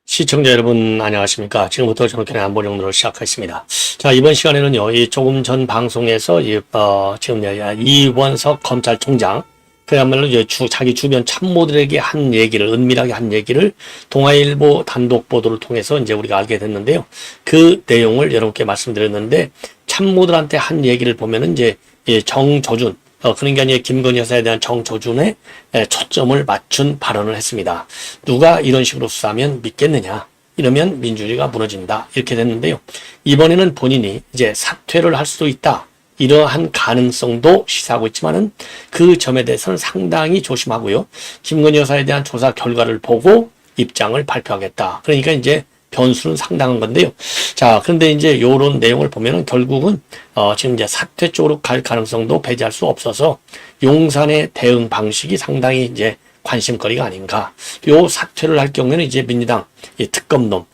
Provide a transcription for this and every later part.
시청자 여러분 안녕하십니까. 지금부터 저녁에 안보정로를 시작하겠습니다. 자, 이번 시간에는요, 이 조금 전 방송에서 지금 이원석 검찰총장 그야말로 자기 주변 참모들에게 한 얘기를, 은밀하게 한 얘기를 동아일보 단독 보도를 통해서 이제 우리가 알게 됐는데요. 그 내용을 여러분께 말씀드렸는데, 참모들한테 한 얘기를 보면은 이제 정조준, 그러니까 이제 김건희 여사에 대한 정조준의 초점을 맞춘 발언을 했습니다. 누가 이런 식으로 수사하면 믿겠느냐? 이러면 민주주의가 무너진다. 이렇게 됐는데요. 이번에는 본인이 이제 사퇴를 할 수도 있다. 이러한 가능성도 시사하고 있지만은 그 점에 대해서는 상당히 조심하고요. 김건희 여사에 대한 조사 결과를 보고 입장을 발표하겠다. 그러니까 이제 변수는 상당한 건데요. 자, 그런데 이제 요런 내용을 보면은 결국은 지금 이제 사퇴 쪽으로 갈 가능성도 배제할 수 없어서 용산의 대응 방식이 상당히 이제 관심거리가 아닌가. 요 사퇴를 할 경우에는 이제 민주당 이 특검놈,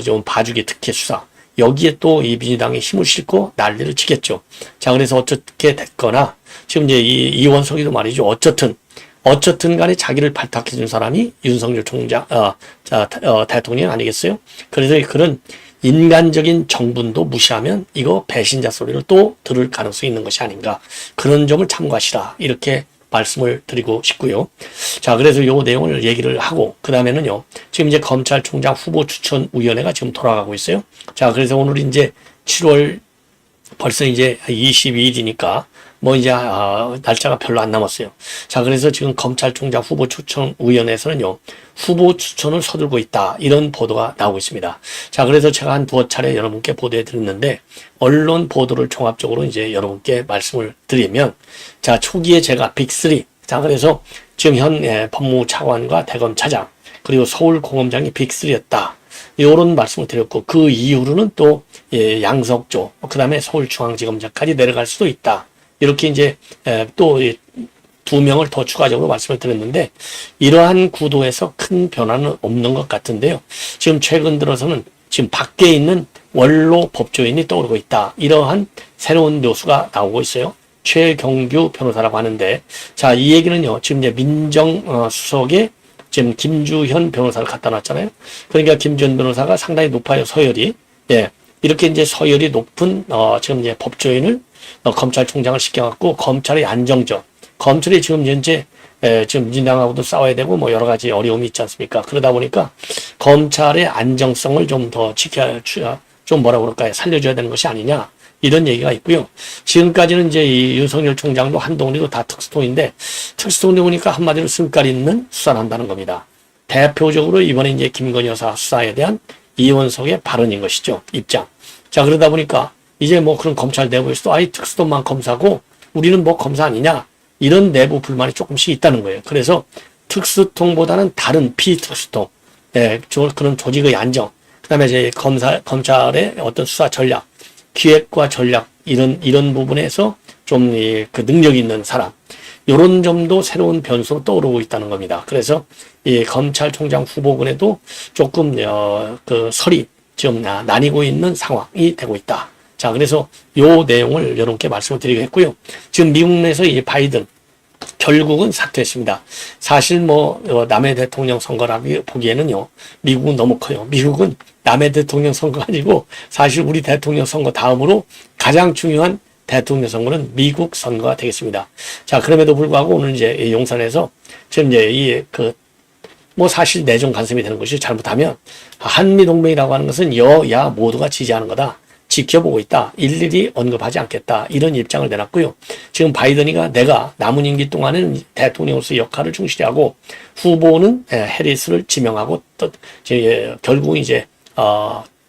좀 봐주기 특혜 수사, 여기에 또 이 민주당이 힘을 싣고 난리를 치겠죠. 자, 그래서 어떻게 됐거나 지금 이제 이원석이도 말이죠. 어쨌든 간에 자기를 발탁해준 사람이 윤석열 대통령 아니겠어요? 그래서 그런 인간적인 정분도 무시하면 이거 배신자 소리를 또 들을 가능성이 있는 것이 아닌가. 그런 점을 참고하시라. 이렇게 말씀을 드리고 싶고요. 자, 그래서 요 내용을 얘기를 하고, 그 다음에는요, 지금 이제 검찰총장 후보 추천위원회가 지금 돌아가고 있어요. 자, 그래서 오늘 이제 7월 벌써 이제 22일이니까 이제 날짜가 별로 안 남았어요. 자, 그래서 지금 검찰총장 후보 추천위원회에서는요, 후보 추천을 서둘고 있다. 이런 보도가 나오고 있습니다. 자, 그래서 제가 한 두어 차례 여러분께 보도해 드렸는데, 언론 보도를 종합적으로 이제 여러분께 말씀을 드리면, 자, 초기에 제가 빅3. 자, 그래서 지금 현 법무차관과 대검차장, 그리고 서울고검장이 빅3였다. 이런 말씀을 드렸고, 그 이후로는 또 양석조, 그 다음에 서울중앙지검장까지 내려갈 수도 있다. 이렇게 이제 또 2명을 더 추가적으로 말씀을 드렸는데, 이러한 구도에서 큰 변화는 없는 것 같은데요. 지금 최근 들어서는 지금 밖에 있는 원로 법조인이 떠오르고 있다. 이러한 새로운 묘수가 나오고 있어요. 최경규 변호사라고 하는데, 자, 이 얘기는요, 지금 이제 민정수석에 지금 김주현 변호사를 갖다 놨잖아요. 그러니까 김주현 변호사가 상당히 높아요, 서열이. 예. 이렇게 이제 서열이 높은, 지금 이제 법조인을 검찰총장을 시켜갖고 검찰의 안정적, 검찰이 지금 현재 지금 민주당하고도 싸워야 되고 여러 가지 어려움이 있지 않습니까? 그러다 보니까 검찰의 안정성을 좀 더 좀 뭐라 그럴까요? 살려줘야 되는 것이 아니냐. 이런 얘기가 있고요. 지금까지는 이제 이 윤석열 총장도 한동훈이도 다 특수통인데, 특수통이 오니까 한마디로 승깔 있는 수사를 한다는 겁니다. 대표적으로 이번에 이제 김건희 여사 수사에 대한 이원석의 발언인 것이죠. 입장. 자, 그러다 보니까 이제 그런 검찰 내부에서도 특수통만 검사고 우리는 검사 아니냐. 이런 내부 불만이 조금씩 있다는 거예요. 그래서 특수통보다는 다른 비특수통, 그런 조직의 안정, 그 다음에 이제 검찰의 어떤 수사 전략, 기획과 전략, 이런 부분에서 좀 그 능력이 있는 사람, 요런 점도 새로운 변수로 떠오르고 있다는 겁니다. 그래서 이 검찰총장 후보군에도 조금 그 설이 지금 나뉘고 있는 상황이 되고 있다. 자, 그래서 요 내용을 여러분께 말씀을 드리겠고요. 지금 미국 내에서 이 바이든 결국은 사퇴했습니다. 사실 남의 대통령 선거라고 보기에는요, 미국은 너무 커요. 미국은 남의 대통령 선거가 아니고 사실 우리 대통령 선거 다음으로 가장 중요한 대통령 선거는 미국 선거가 되겠습니다. 자, 그럼에도 불구하고 오늘 이제 용산에서 지금 이제 사실 내정 간섭이 되는 것이, 잘못하면 한미동맹이라고 하는 것은 여야 모두가 지지하는 거다. 지켜보고 있다. 일일이 언급하지 않겠다. 이런 입장을 내놨고요. 지금 바이든이가 내가 남은 임기 동안은 대통령으로서 역할을 충실히 하고, 후보는 해리스를 지명하고, 또 결국 이제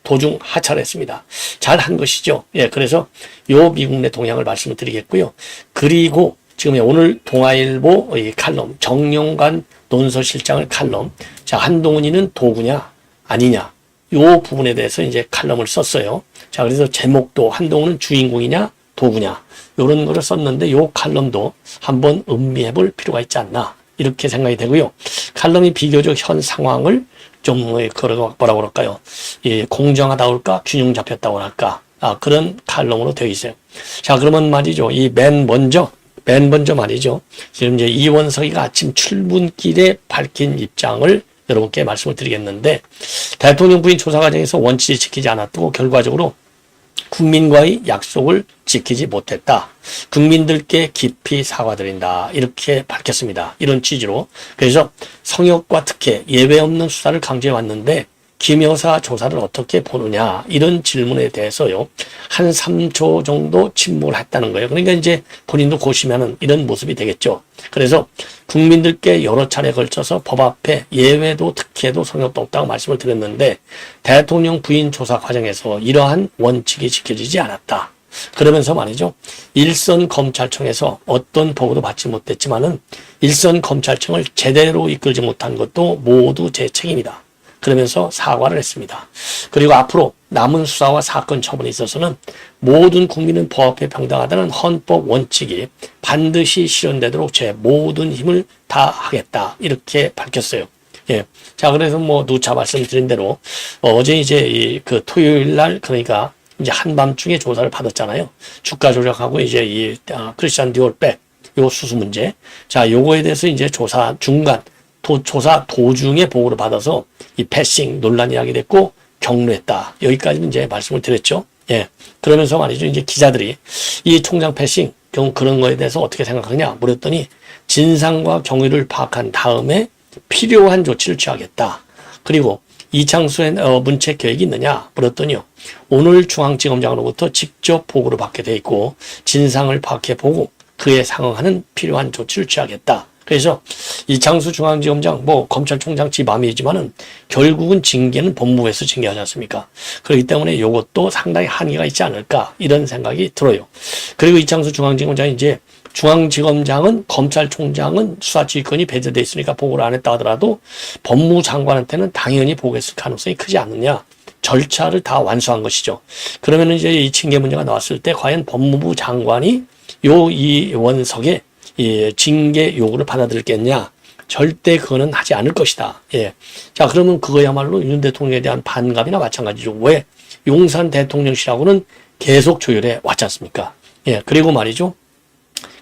도중 하차했습니다. 잘한 것이죠. 예, 그래서 요 미국 내 동향을 말씀을 드리겠고요. 그리고 지금 오늘 동아일보 이 칼럼, 정용관 논설실장의 칼럼, 자, 한동훈이는 도구냐 아니냐, 요 부분에 대해서 이제 칼럼을 썼어요. 자, 그래서 제목도 한동훈은 주인공이냐 도구냐, 요런 거를 썼는데, 요 칼럼도 한번 음미해 볼 필요가 있지 않나, 이렇게 생각이 되고요. 칼럼이 비교적 현 상황을 좀 뭐라고 그럴까요? 공정하다고 할까? 균형 잡혔다고 할까? 그런 칼럼으로 되어 있어요. 자, 그러면 말이죠. 맨 먼저 말이죠. 지금 이제 이원석이가 아침 출근길에 밝힌 입장을 여러분께 말씀을 드리겠는데, 대통령 부인 조사 과정에서 원칙을 지키지 않았고 결과적으로 국민과의 약속을 지키지 못했다. 국민들께 깊이 사과드린다. 이렇게 밝혔습니다. 이런 취지로. 그래서 성역과 특혜, 예외 없는 수사를 강조해 왔는데 김 여사 조사를 어떻게 보느냐, 이런 질문에 대해서요, 한 3초 정도 침묵을 했다는 거예요. 그러니까 이제 본인도 고시면은 이런 모습이 되겠죠. 그래서 국민들께 여러 차례 걸쳐서 법 앞에 예외도 특혜도 성역도 없다고 말씀을 드렸는데, 대통령 부인 조사 과정에서 이러한 원칙이 지켜지지 않았다. 그러면서 말이죠, 일선 검찰청에서 어떤 보고도 받지 못했지만은 일선 검찰청을 제대로 이끌지 못한 것도 모두 제 책임이다. 그러면서 사과를 했습니다. 그리고 앞으로 남은 수사와 사건 처분에 있어서는 모든 국민은 법 앞에 평등하다는 헌법 원칙이 반드시 실현되도록 제 모든 힘을 다하겠다. 이렇게 밝혔어요. 예. 자, 그래서 누차 말씀드린 대로 어제 이제 그 토요일 날, 그러니까 이제 한밤중에 조사를 받았잖아요. 주가 조작하고 이제 크리스찬 디올백 요 수수 문제. 자, 요거에 대해서 이제 조사 도중에 보고를 받아서 이 패싱 논란이 하게 됐고 격려했다. 여기까지는 이제 말씀을 드렸죠. 예. 그러면서 말이죠. 이제 기자들이 이 총장 패싱 그런 거에 대해서 어떻게 생각하냐 물었더니 진상과 경위를 파악한 다음에 필요한 조치를 취하겠다. 그리고 이창수의 문책 계획이 있느냐 물었더니요. 오늘 중앙지검장으로부터 직접 보고를 받게 돼 있고 진상을 파악해 보고 그에 상응하는 필요한 조치를 취하겠다. 그래서 이창수 중앙지검장, 검찰총장 지 맘이지만은 결국은 징계는 법무부에서 징계하지 않습니까? 그렇기 때문에 이것도 상당히 한계가 있지 않을까, 이런 생각이 들어요. 그리고 이창수 중앙지검장이 이제 중앙지검장은 검찰총장은 수사지휘권이 배제돼 있으니까 보고를 안 했다 하더라도 법무부 장관한테는 당연히 보고했을 가능성이 크지 않느냐. 절차를 다 완수한 것이죠. 그러면 이제 이 징계 문제가 나왔을 때 과연 법무부 장관이 이 원석의 징계 요구를 받아들였겠냐? 절대 그거는 하지 않을 것이다. 예. 자, 그러면 그거야말로 윤 대통령에 대한 반감이나 마찬가지죠. 왜? 용산 대통령실하고는 계속 조율해 왔지 않습니까? 예. 그리고 말이죠.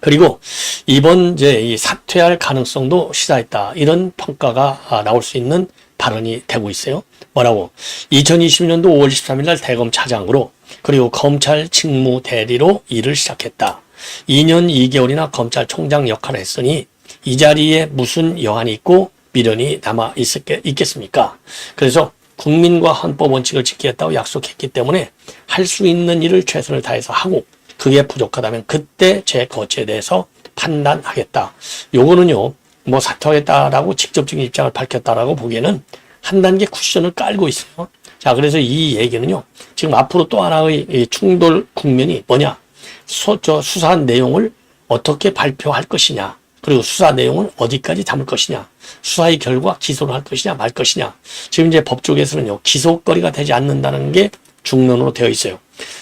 그리고 이번 이제 이 사퇴할 가능성도 시사했다. 이런 평가가 나올 수 있는 발언이 되고 있어요. 뭐라고? 2020년도 5월 23일 날 대검 차장으로 그리고 검찰 직무 대리로 일을 시작했다. 2년 2개월이나 검찰총장 역할을 했으니 이 자리에 무슨 여한이 있고 미련이 남아 있겠습니까? 그래서 국민과 헌법 원칙을 지키겠다고 약속했기 때문에 할 수 있는 일을 최선을 다해서 하고 그게 부족하다면 그때 제 거취에 대해서 판단하겠다. 요거는요, 사퇴하겠다라고 직접적인 입장을 밝혔다라고 보기에는 한 단계 쿠션을 깔고 있어요. 자, 그래서 이 얘기는요, 지금 앞으로 또 하나의 충돌 국면이 뭐냐? 수사한 내용을 어떻게 발표할 것이냐, 그리고 수사 내용을 어디까지 담을 것이냐, 수사의 결과 기소를 할 것이냐 말 것이냐. 지금 이제 법 쪽에서는요, 기소거리가 되지 않는다는 게 중론으로 되어 있어요.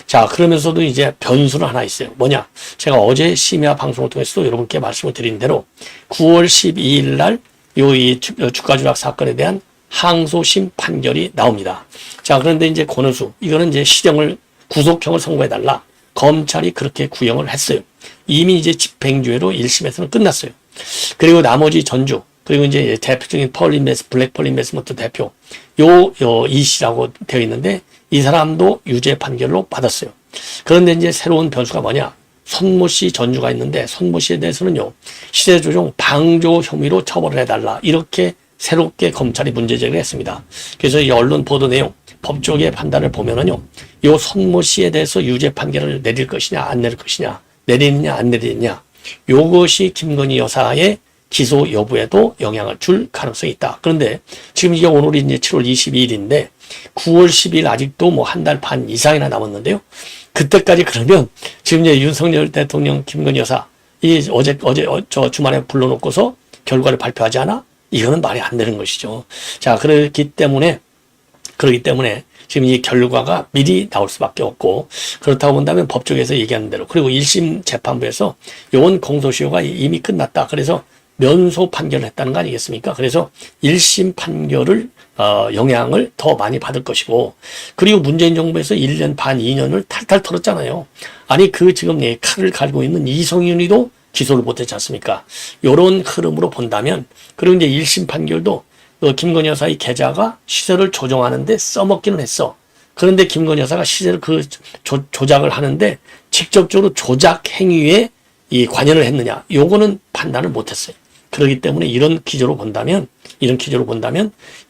자, 그러면서도 이제 변수는 하나 있어요. 뭐냐? 제가 어제 심야 방송을 통해서도 여러분께 말씀을 드린 대로 9월 12일 날 이 주가 조작 사건에 대한 항소심 판결이 나옵니다. 자, 그런데 이제 권오수, 이거는 이제 구속형을 선고해달라. 검찰이 그렇게 구형을 했어요. 이미 이제 집행유예로 1심에서는 끝났어요. 그리고 나머지 전주, 그리고 이제 대표적인 블랙 펄 인베스먼트 대표, 이 씨라고 되어 있는데 이 사람도 유죄 판결로 받았어요. 그런데 이제 새로운 변수가 뭐냐? 손모 씨 전주가 있는데 손모 씨에 대해서는요, 시세조종 방조 혐의로 처벌을 해달라. 이렇게 새롭게 검찰이 문제 제기를 했습니다. 그래서 이 언론 보도 내용, 법조계의 판단을 보면은요, 요 손모 씨에 대해서 유죄 판결을 내릴 것이냐, 안 내릴 것이냐, 내리느냐, 안 내리느냐, 요것이 김건희 여사의 기소 여부에도 영향을 줄 가능성이 있다. 그런데 지금 이게 오늘이 이제 7월 22일인데 9월 10일 아직도 한 달 반 이상이나 남았는데요. 그때까지 그러면 지금 이제 윤석열 대통령, 김건희 여사 저 주말에 불러놓고서 결과를 발표하지 않아? 이거는 말이 안 되는 것이죠. 자, 그렇기 때문에 지금 이 결과가 미리 나올 수밖에 없고, 그렇다고 본다면 법조계에서 얘기하는 대로, 그리고 1심 재판부에서 요원 공소시효가 이미 끝났다. 그래서 면소 판결을 했다는 거 아니겠습니까? 그래서 1심 판결을 영향을 더 많이 받을 것이고, 그리고 문재인 정부에서 1년 반, 2년을 탈탈 털었잖아요. 아니 그 지금 칼을 갈고 있는 이성윤이도 기소를 못했지 않습니까? 이런 흐름으로 본다면, 그리고 이제 1심 판결도 김건희 여사의 계좌가 시세를 조정하는데 써먹기는 했어. 그런데 김건희 여사가 시세를 조작을 하는데 직접적으로 조작 행위에 관여를 했느냐? 요거는 판단을 못했어요. 그렇기 때문에 이런 기조로 본다면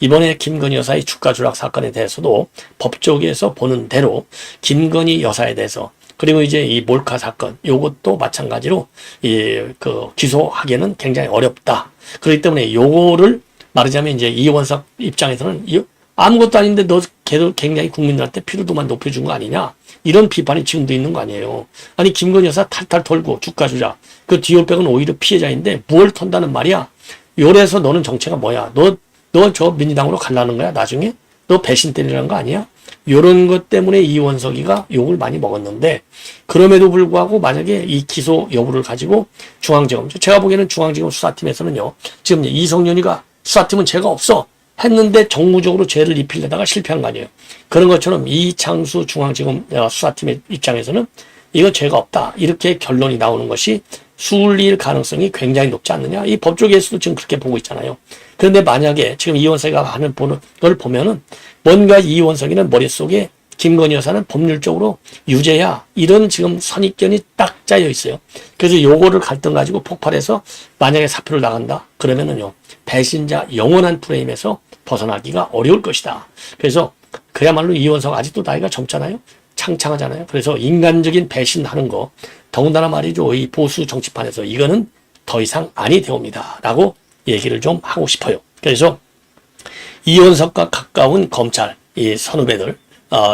이번에 김건희 여사의 주가 조작 사건에 대해서도 법조계에서 보는 대로 김건희 여사에 대해서, 그리고 이제 이 몰카 사건 요것도 마찬가지로 기소하기에는 굉장히 어렵다. 그렇기 때문에 요거를 말하자면 이제 이원석 입장에서는 아무것도 아닌데 너 걔도 굉장히 국민들한테 피로도만 높여준 거 아니냐, 이런 비판이 지금도 있는 거 아니에요. 아니 김건희 여사 탈탈 털고 주가 조작, 그 디올백은 오히려 피해자인데 뭘 턴다는 말이야. 요래서 너는 정체가 뭐야? 너 저 민주당으로 갈라는 거야 나중에? 너 배신 때리라는 거 아니야? 요런 것 때문에 이원석이가 욕을 많이 먹었는데, 그럼에도 불구하고 만약에 이 기소 여부를 가지고 중앙지검, 제가 보기에는 중앙지검 수사팀에서는요, 지금 이성윤이가 수사팀은 죄가 없어 했는데 정무적으로 죄를 입히려다가 실패한 거 아니에요. 그런 것처럼 이창수 중앙지검 수사팀의 입장에서는 이거 죄가 없다, 이렇게 결론이 나오는 것이 순리일 가능성이 굉장히 높지 않느냐. 이 법조계에서도 지금 그렇게 보고 있잖아요. 그런데 만약에 지금 이원석이가 하는 걸 보면은 뭔가 이원석이는 머릿속에 김건희 여사는 법률적으로 유죄야, 이런 지금 선입견이 딱 짜여 있어요. 그래서 요거를 갈등 가지고 폭발해서 만약에 사표를 나간다 그러면은요, 배신자 영원한 프레임에서 벗어나기가 어려울 것이다. 그래서 그야말로 이원석 아직도 나이가 젊잖아요. 창창하잖아요. 그래서 인간적인 배신하는 거, 더군다나 말이죠, 이 보수 정치판에서 이거는 더 이상 아니 되옵니다 라고 얘기를 좀 하고 싶어요. 그래서 이원석과 가까운 검찰 이 선후배들,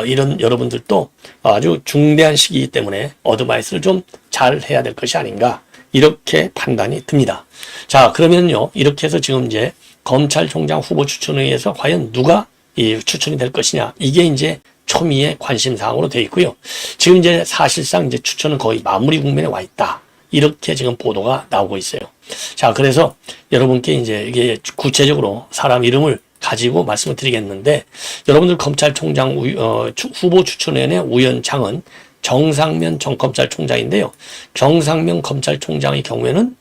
이런 여러분들도 아주 중대한 시기이기 때문에 어드바이스를 좀 잘 해야 될 것이 아닌가, 이렇게 판단이 듭니다. 자, 그러면요, 이렇게 해서 지금 이제 검찰총장 후보 추천에 의해서 과연 누가 이 추천이 될 것이냐, 이게 이제 초미의 관심사항으로 되어 있고요. 지금 이제 사실상 이제 추천은 거의 마무리 국면에 와 있다, 이렇게 지금 보도가 나오고 있어요. 자, 그래서 여러분께 이제 이게 구체적으로 사람 이름을 가지고 말씀을 드리겠는데, 여러분들 검찰총장 후보 추천위원회 위원장은 정상면 전 검찰총장인데요. 정상면 검찰총장의 경우에는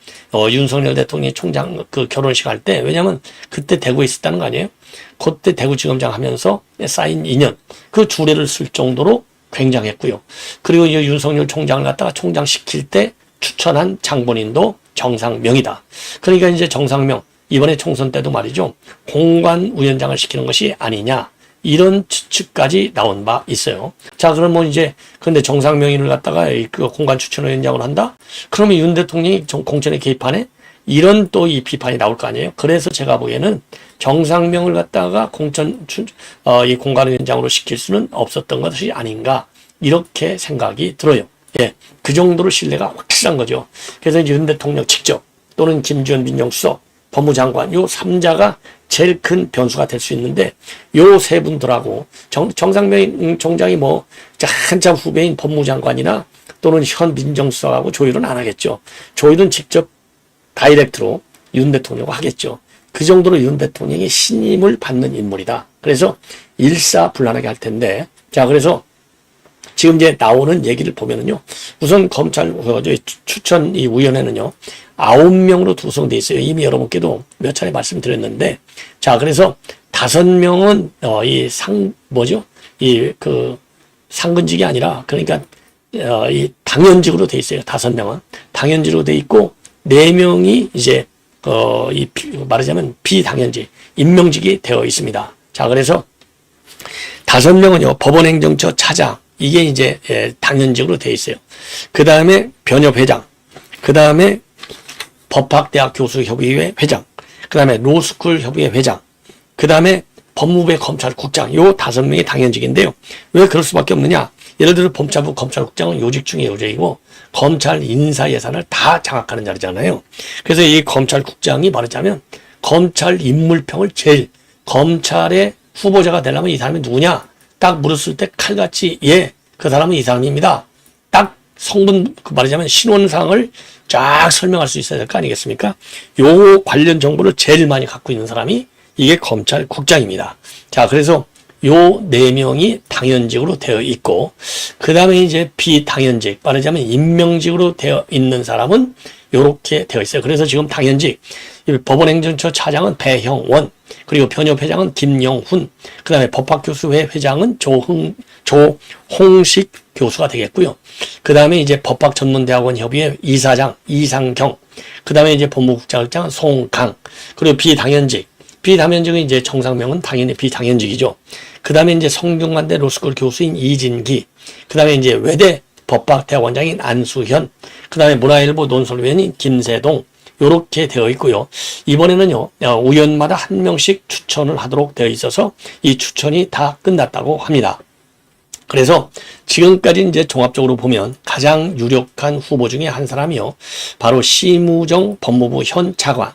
윤석열 대통령이 총장 결혼식 할 때, 왜냐하면 그때 대구에 있었다는 거 아니에요? 그때 대구지검장 하면서 쌓인 인연, 그 주례를 쓸 정도로 굉장했고요. 그리고 이 윤석열 총장을 갖다가 총장 시킬 때 추천한 장본인도 정상명이다. 그러니까 이제 정상명 이번에 총선 때도 말이죠, 공관위원장을 시키는 것이 아니냐, 이런 추측까지 나온 바 있어요. 자, 그럼 뭐 이제 근데 정상명인을 갖다가 그 공관추천위원장을 한다? 그러면 윤 대통령이 공천에 개입하네? 이런 또 이 비판이 나올 거 아니에요. 그래서 제가 보기에는 정상명을 갖다가 이 공관위원장으로 시킬 수는 없었던 것이 아닌가, 이렇게 생각이 들어요. 예, 그 정도로 신뢰가 확실한 거죠. 그래서 이제 윤 대통령 직접 또는 김주현 민정수석, 법무장관, 요 3자가 제일 큰 변수가 될 수 있는데, 요 세 분들하고 정상명 총장이 뭐 한참 후배인 법무장관이나 또는 현 민정수석하고 조율은 안 하겠죠. 조율은 직접 다이렉트로 윤 대통령과 하겠죠. 그 정도로 윤 대통령이 신임을 받는 인물이다. 그래서 일사불란하게 할 텐데, 자, 그래서 지금 이제 나오는 얘기를 보면은요, 우선 검찰 추천 이 위원회는요 9명으로 구성되어 있어요. 이미 여러분께도 몇 차례 말씀드렸는데, 자, 그래서 5명은 상근직이 아니라, 그러니까 이 당연직으로 돼 있어요. 5명은 당연직으로 돼 있고, 4명이 이제 말하자면 비당연직, 임명직이 되어 있습니다. 자, 그래서 5명은요 법원행정처 차장, 이게 이제 당연직으로 되어 있어요. 그 다음에 변협회장, 그 다음에 법학대학 교수협의회 회장, 그 다음에 로스쿨 협의회 회장, 그 다음에 법무부의 검찰국장, 요 5명이 당연직인데요. 왜 그럴 수밖에 없느냐? 예를 들어 법무부 검찰국장은 요직 중에 요직이고 검찰 인사 예산을 다 장악하는 자리잖아요. 그래서 이 검찰국장이 말하자면 검찰 인물평을 제일, 검찰의 후보자가 되려면 이 사람이 누구냐? 딱 물었을 때 칼같이, 예, 그 사람은 이 사람입니다, 딱 성분, 말하자면 신원사항을 쫙 설명할 수 있어야 될 거 아니겠습니까? 요 관련 정보를 제일 많이 갖고 있는 사람이 이게 검찰국장입니다. 자, 그래서 요 4명이 당연직으로 되어 있고, 그 다음에 이제 비당연직, 말하자면 임명직으로 되어 있는 사람은 요렇게 되어 있어요. 그래서 지금 당연직, 법원행정처 차장은 배형원, 그리고 변협회장은 김영훈, 그 다음에 법학교수회 회장은 조홍식 교수가 되겠고요. 그 다음에 이제 법학전문대학원 협의회 이사장 이상경, 그 다음에 이제 법무국장은 송강, 그리고 비당연직은 이제 정상명은 당연히 비당연직이죠. 그 다음에 이제 성균관대 로스쿨 교수인 이진기, 그 다음에 이제 외대 법학대학원장인 안수현, 그 다음에 문화일보 논설위원인 김세동, 요렇게 되어 있고요. 이번에는요, 우연마다 한 명씩 추천을 하도록 되어 있어서 이 추천이 다 끝났다고 합니다. 그래서 지금까지 이제 종합적으로 보면 가장 유력한 후보 중에 한 사람이요, 바로 심우정 법무부 현 차관.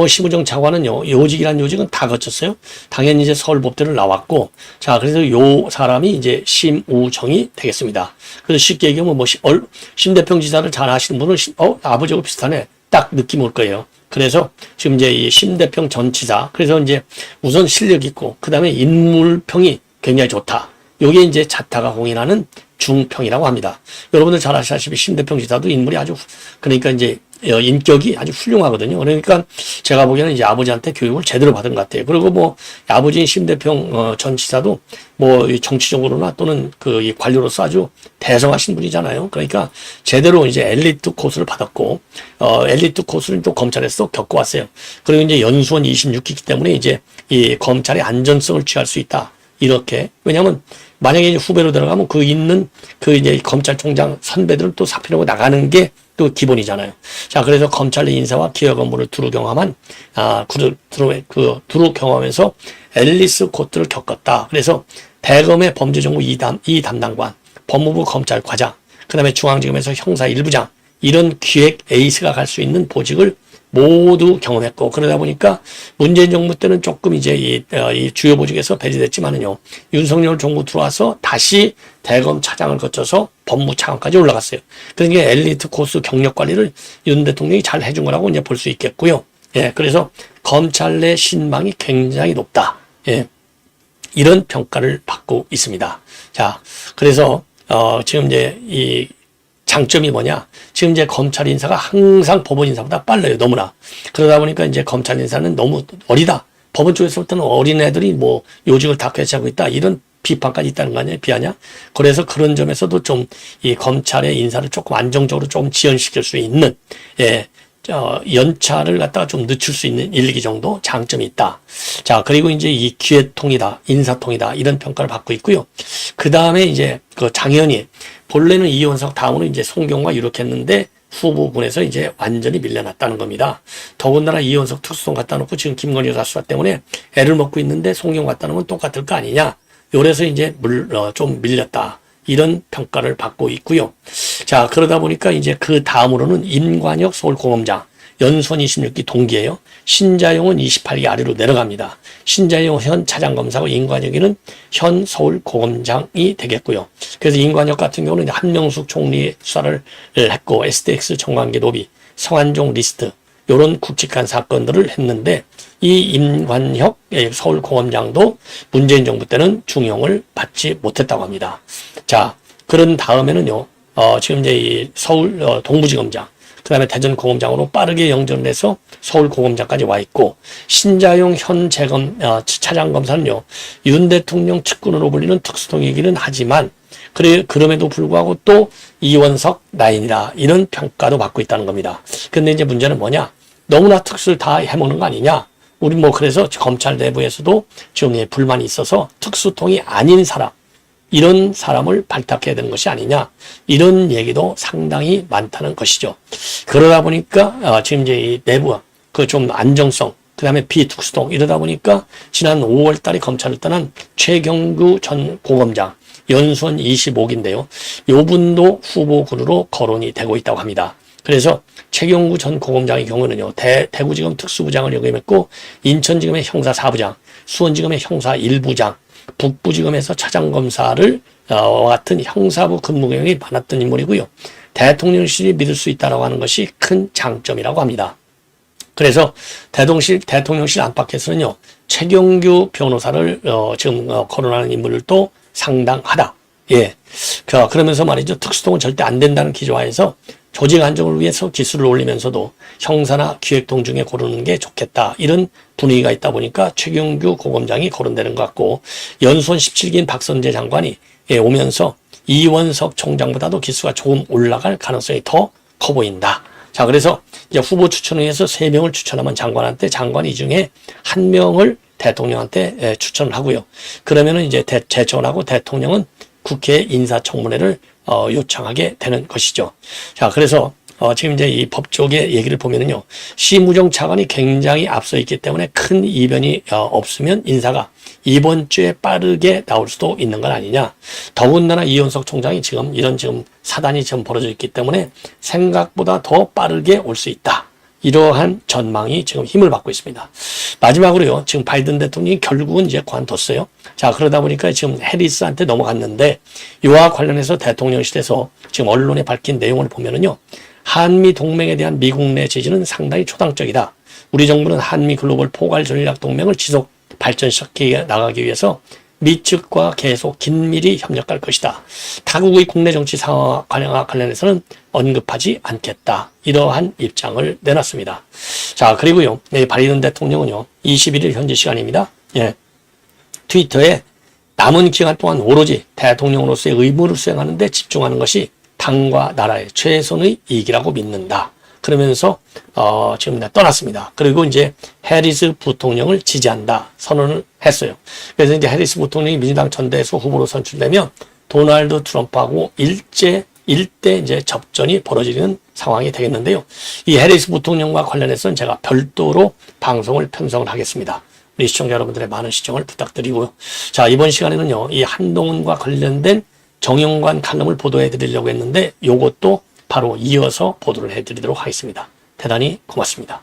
심우정 차관은요, 요직이란 요직은 다 거쳤어요. 당연히 이제 서울법대를 나왔고, 자, 그래서 요 사람이 이제 심우정이 되겠습니다. 그래서 쉽게 얘기하면 심대평 지사를 잘 아시는 분은, 아버지하고 비슷하네. 딱 느낌 올 거예요. 그래서 지금 이제 이 심대평 전 지사, 그래서 이제 우선 실력 있고, 그 다음에 인물평이 굉장히 좋다. 요게 이제 자타가 공인하는 중평이라고 합니다. 여러분들 잘 아시다시피 심대평 지사도 인물이 그러니까 이제 인격이 아주 훌륭하거든요. 그러니까 제가 보기에는 이제 아버지한테 교육을 제대로 받은 것 같아요. 그리고 아버지인 심대평 전 지사도 정치적으로나 또는 이 관료로서 아주 대성하신 분이잖아요. 그러니까 제대로 이제 엘리트 코스를 받았고, 엘리트 코스를 또 검찰에서 겪어왔어요. 그리고 이제 연수원 26기이기 때문에 이제 이 검찰의 안전성을 취할 수 있다. 이렇게. 왜냐하면 만약에 이제 후배로 들어가면 이제 검찰총장 선배들을 또 사표하고 나가는 게 또 기본이잖아요. 자, 그래서 검찰 내 인사와 기업 업무를 두루 경험한, 두루 경험하면서 앨리스 코트를 겪었다. 그래서 대검의 범죄정보 2 담당관, 법무부 검찰과장, 그 다음에 중앙지검에서 형사 1부장, 이런 기획 에이스가 갈 수 있는 보직을 모두 경험했고, 그러다 보니까 문재인 정부 때는 조금 이제 이 주요 보직에서 배제됐지만은요, 윤석열 정부 들어와서 다시 대검 차장을 거쳐서 법무차관까지 올라갔어요. 그러니까 엘리트 코스 경력 관리를 윤 대통령이 잘 해준 거라고 이제 볼 수 있겠고요. 예, 그래서 검찰 내 신망이 굉장히 높다. 예, 이런 평가를 받고 있습니다. 자, 그래서 지금 이제 이 장점이 뭐냐? 지금 이제 검찰 인사가 항상 법원 인사보다 빨라요. 너무나. 그러다 보니까 이제 검찰 인사는 너무 어리다. 법원 쪽에서 볼 때는 어린애들이 요직을 다 꿰차고 있다. 이런 비판까지 있다는 거 아니에요? 비하냐? 그래서 그런 점에서도 좀 이 검찰의 인사를 조금 안정적으로 좀 지연시킬 수 있는, 연차를 갖다가 좀 늦출 수 있는 1, 2기 정도 장점이 있다. 자, 그리고 이제 이 기회통이다, 인사통이다, 이런 평가를 받고 있고요. 그 다음에 이제 장현희, 본래는 이원석 다음으로 이제 송경과 이렇게 했는데 후보군에서 이제 완전히 밀려났다는 겁니다. 더군다나 이원석 특수통 갖다 놓고 지금 김건희 여사 수사 때문에 애를 먹고 있는데 송경 갖다 놓으면 똑같을 거 아니냐. 요래서 이제 좀 밀렸다. 이런 평가를 받고 있고요. 자, 그러다 보니까 이제 그 다음으로는 임관혁 서울고검장, 연수원 26기 동기예요. 신자용은 28기 아래로 내려갑니다. 신자용 현 차장검사고 임관혁이는 현 서울고검장이 되겠고요. 그래서 임관혁 같은 경우는 한명숙 총리 수사를 했고, STX 정관계 노비, 성한종 리스트, 요런 굵직한 사건들을 했는데, 이 임관혁 서울고검장도 문재인 정부 때는 중용을 받지 못했다고 합니다. 자, 그런 다음에는요, 지금 이제 이 서울 동부지검장, 그 다음에 대전고검장으로 빠르게 영전을 해서 서울고검장까지 와 있고, 신자용 현 차장검사는요, 윤 대통령 측근으로 불리는 특수통이기는 하지만, 그럼에도 불구하고 또 이원석 라인이다. 이런 평가도 받고 있다는 겁니다. 근데 이제 문제는 뭐냐? 너무나 특수를 다 해먹는 거 아니냐? 우리 그래서 검찰 내부에서도 지금 불만이 있어서 특수통이 아닌 사람, 이런 사람을 발탁해야 되는 것이 아니냐, 이런 얘기도 상당히 많다는 것이죠. 그러다 보니까 지금 이제 이 내부 좀 안정성, 그 다음에 비특수통, 이러다 보니까 지난 5월 달에 검찰을 떠난 최경구 전 고검장, 연수원 25기인데요. 요 분도 후보군으로 거론이 되고 있다고 합니다. 그래서 최경구 전 고검장의 경우는요, 대구지검 특수부장을 역임했고, 인천지검의 형사 4부장, 수원지검의 형사 1부장, 북부지검에서 차장검사를 같은 형사부 근무 경력이 많았던 인물이고요. 대통령실이 믿을 수 있다라고 하는 것이 큰 장점이라고 합니다. 그래서 대통령실 안팎에서는요, 최경규 변호사를 지금 거론하는 인물을 또 상당하다. 예. 그러면서 말이죠. 특수통은 절대 안 된다는 기조하에서 조직 안정을 위해서 기술을 올리면서도 형사나 기획동 중에 고르는 게 좋겠다. 이런 분위기가 있다 보니까 최경규 고검장이 거론되는 것 같고, 연수원 17기인 박선재 장관이 오면서 이원석 총장보다도 기수가 조금 올라갈 가능성이 더 커 보인다. 자, 그래서 이제 후보 추천을 위해서 3명을 추천하면 장관한테, 장관이 이 중에 1명을 대통령한테 추천을 하고요. 그러면은 이제 제청하고 대통령은 국회 인사청문회를 요청하게 되는 것이죠. 자, 그래서 지금 이제 이 법조계 얘기를 보면은요, 심우정 차관이 굉장히 앞서 있기 때문에 큰 이변이 없으면 인사가 이번 주에 빠르게 나올 수도 있는 건 아니냐. 더군다나 이원석 총장이 지금 사단이 지금 벌어져 있기 때문에 생각보다 더 빠르게 올 수 있다. 이러한 전망이 지금 힘을 받고 있습니다. 마지막으로요, 지금 바이든 대통령이 결국은 이제 관뒀어요. 자, 그러다 보니까 지금 해리스한테 넘어갔는데, 이와 관련해서 대통령실에서 지금 언론에 밝힌 내용을 보면은요, 한미 동맹에 대한 미국 내 지지는 상당히 초당적이다. 우리 정부는 한미 글로벌 포괄 전략 동맹을 지속 발전시켜 나가기 위해서 미 측과 계속 긴밀히 협력할 것이다. 타국의 국내 정치 상황과 관련해서는 언급하지 않겠다. 이러한 입장을 내놨습니다. 자, 그리고요, 바이든 대통령은요, 21일 현지 시간입니다. 예, 트위터에 남은 기간 동안 오로지 대통령으로서의 의무를 수행하는 데 집중하는 것이 당과 나라의 최선의 이익이라고 믿는다. 그러면서 지금 떠났습니다. 그리고 이제 해리스 부통령을 지지한다 선언을 했어요. 그래서 이제 해리스 부통령이 민주당 전대에서 후보로 선출되면 도널드 트럼프하고 일대 이제 접전이 벌어지는 상황이 되겠는데요. 이 해리스 부통령과 관련해서는 제가 별도로 방송을 편성을 하겠습니다. 우리 시청자 여러분들의 많은 시청을 부탁드리고요. 자, 이번 시간에는요, 이 한동훈과 관련된 정영관 칼럼을 보도해 드리려고 했는데, 요것도 바로 이어서 보도를 해드리도록 하겠습니다. 대단히 고맙습니다.